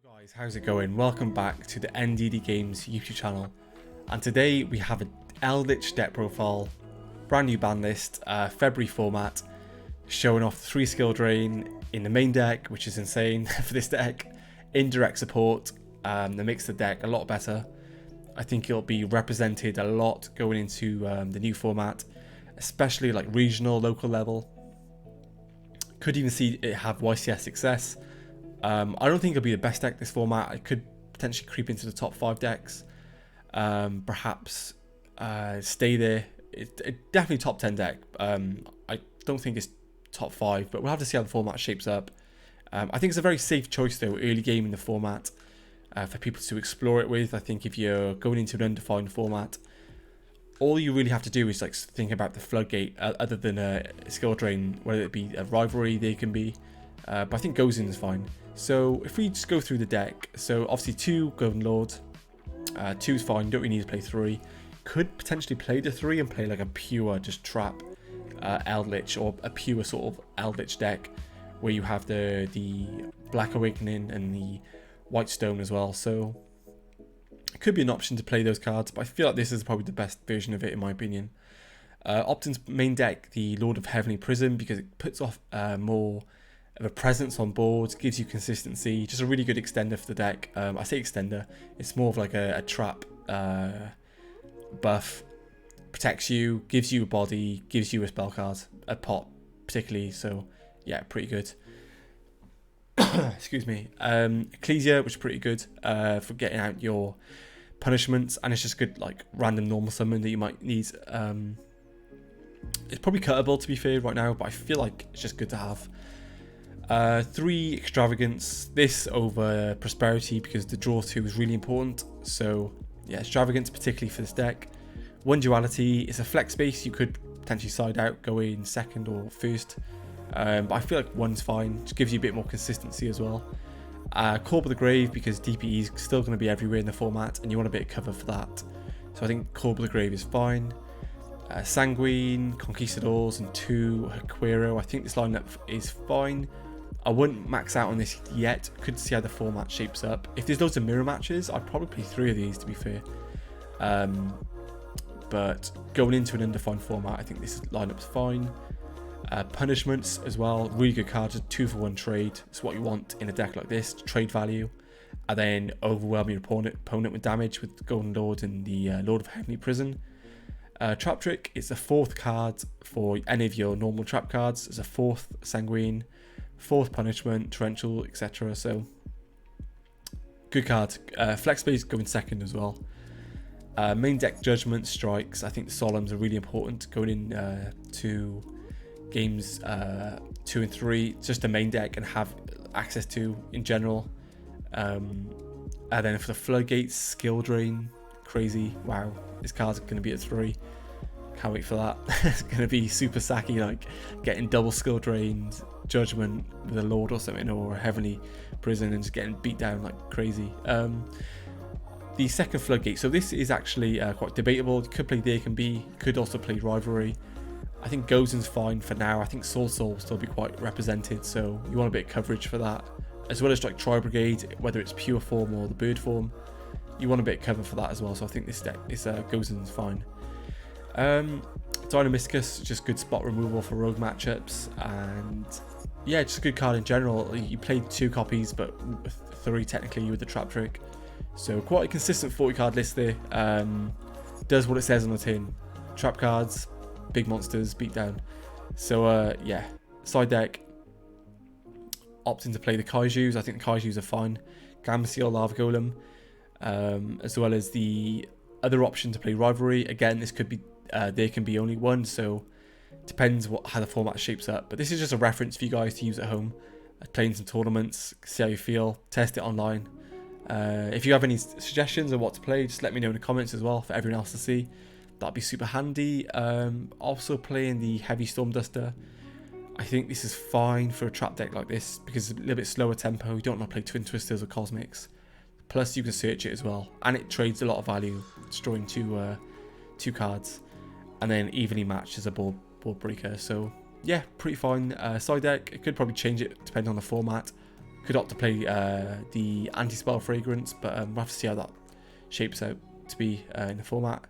Guys, how's it going? Welcome back to the NDD Games YouTube channel, and today we have an Eldlich deck profile, brand new ban list, February format, showing off 3 skill drain in the main deck, which is insane for this deck. Indirect support that makes the deck a lot better. I think it'll be represented a lot going into the new format, especially like regional, local level. Could even see it have YCS success. I don't think it'll be the best deck this format. It could potentially creep into the top 5 decks. Perhaps stay there. It's definitely top 10 deck. I don't think it's top 5, but we'll have to see how the format shapes up. I think it's a very safe choice though, early game in the format, for people to explore it with. I think if you're going into an undefined format, all you really have to do is like think about the floodgate, other than a skill drain, whether it be a rivalry, they can be. But I think goes in is fine. So if we just go through the deck, so obviously 2 Golden Lord, 2 is fine, you don't really need to play 3. Could potentially play the 3 and play like a pure just trap Eldlich, or a pure sort of Eldlich deck where you have the Black Awakening and the White Stone as well. So it could be an option to play those cards, but I feel like this is probably the best version of it in my opinion. Optin's main deck, the Lord of Heavenly Prison, because it puts off more of a presence on board, gives you consistency, just a really good extender for the deck. I say extender, it's more of like a trap buff, protects you, gives you a body, gives you a spell card, a pot particularly, so yeah, pretty good. Excuse me. Ecclesia, which is pretty good for getting out your punishments, and it's just good like random normal summon that you might need. It's probably cuttable to be fair right now, but I feel like it's just good to have. 3 Extravagance, this over Prosperity because the draw 2 is really important. So yeah, Extravagance particularly for this deck. 1 Duality, it's a flex space, you could potentially side out, go in second or first. But I feel like 1's fine, just gives you a bit more consistency as well. Corp of the Grave, because DPE is still going to be everywhere in the format and you want a bit of cover for that. So I think Corp of the Grave is fine. Sanguine, Conquistadors, and 2 Haquero. I think this lineup is fine. I wouldn't max out on this yet. Could see how the format shapes up. If there's loads of mirror matches, I'd probably play 3 of these to be fair. But going into an undefined format, I think this lineup's fine. Punishments as well, really good cards. 2-for-1 trade. It's what you want in a deck like this. Trade value, and then overwhelm your opponent with damage with the Golden Lord and the Lord of Heavenly Prison. Trap Trick is the 4th card for any of your normal trap cards. It's a 4th Sanguine, 4th Punishment, Torrential, etc. So good card. Flex space going second as well. Main deck Judgment Strikes. I think the Solemns are really important going in to games 2 and 3. Just the main deck and have access to in general. And then for the Floodgates, Skill Drain, crazy. Wow, this card's going to be at 3. Can't wait for that. It's going to be super sacky, like getting double skill drained, Judgment with a Lord or something, or a Heavenly Prison, and just getting beat down like crazy. The second Floodgate, so this is actually quite debatable. You could play There Can Be, could also play Rivalry. I think Gozen's fine for now. I think Soul will still be quite represented, so you want a bit of coverage for that, as well as like Tri Brigade, whether it's pure form or the bird form. You want a bit of cover for that as well, so I think this deck, this Gozen's fine. Dynamiscus, just good spot removal for rogue matchups, and yeah, just a good card in general. You played 2 copies, but 3 technically with the Trap Trick, so quite a consistent 40 card list there. Does what it says on the tin: trap cards, big monsters, beat down. So yeah, side deck, opting to play the Kaijus. I think the Kaijus are fine. Gamseal, Lava Golem. As well as the other option to play Rivalry. Again, this could be there can be only 1, so depends how the format shapes up, but this is just a reference for you guys to use at home, playing some tournaments, see how you feel, test it online. If you have any suggestions on what to play, just let me know in the comments as well for everyone else to see. That'd be super handy. Also playing the Heavy Storm Duster. I think this is fine for a trap deck like this because it's a little bit slower tempo. You don't want to play Twin Twisters or Cosmics. Plus you can search it as well, and it trades a lot of value, destroying 2 cards, and then evenly matched as a board breaker. So yeah, pretty fine. Side deck, it could probably change it depending on the format, Could opt to play the anti-spell fragrance, but we'll have to see how that shapes out to be in the format.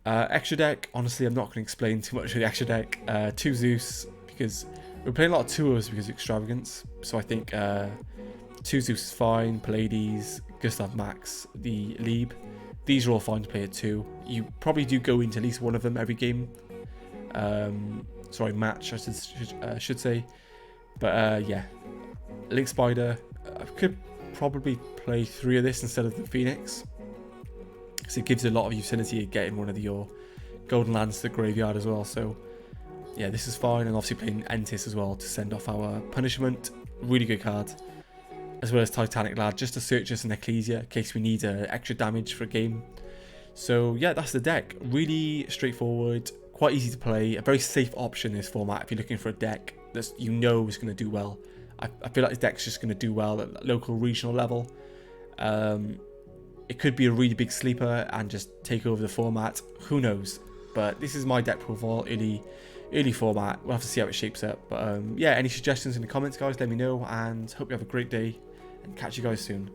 Extra deck, honestly, I'm not going to explain too much of the extra deck. 2 Zeus, because we're playing a lot of 2-0s because of extravagance. So I think 2 Zeus is fine. Pallades, Gustav Max, the Lieb. These are all fine to play at 2. You probably do go into at least one of them every game. Sorry, match, I should say. But yeah, Link Spider. I could probably play 3 of this instead of the Phoenix. So it gives you a lot of utility at getting one of your golden lands to the graveyard as well. So yeah, this is fine. And obviously playing Entis as well to send off our punishment. Really good card. As well as Titanic Lad, just to search us an Ecclesia in case we need extra damage for a game. So yeah, that's the deck. Really straightforward, quite easy to play. A very safe option in this format if you're looking for a deck that you know is going to do well. I feel like this deck's just going to do well at local, regional level. It could be a really big sleeper and just take over the format. Who knows? But this is my deck profile, early format. We'll have to see how it shapes up. But yeah, any suggestions in the comments, guys, let me know. And hope you have a great day and catch you guys soon.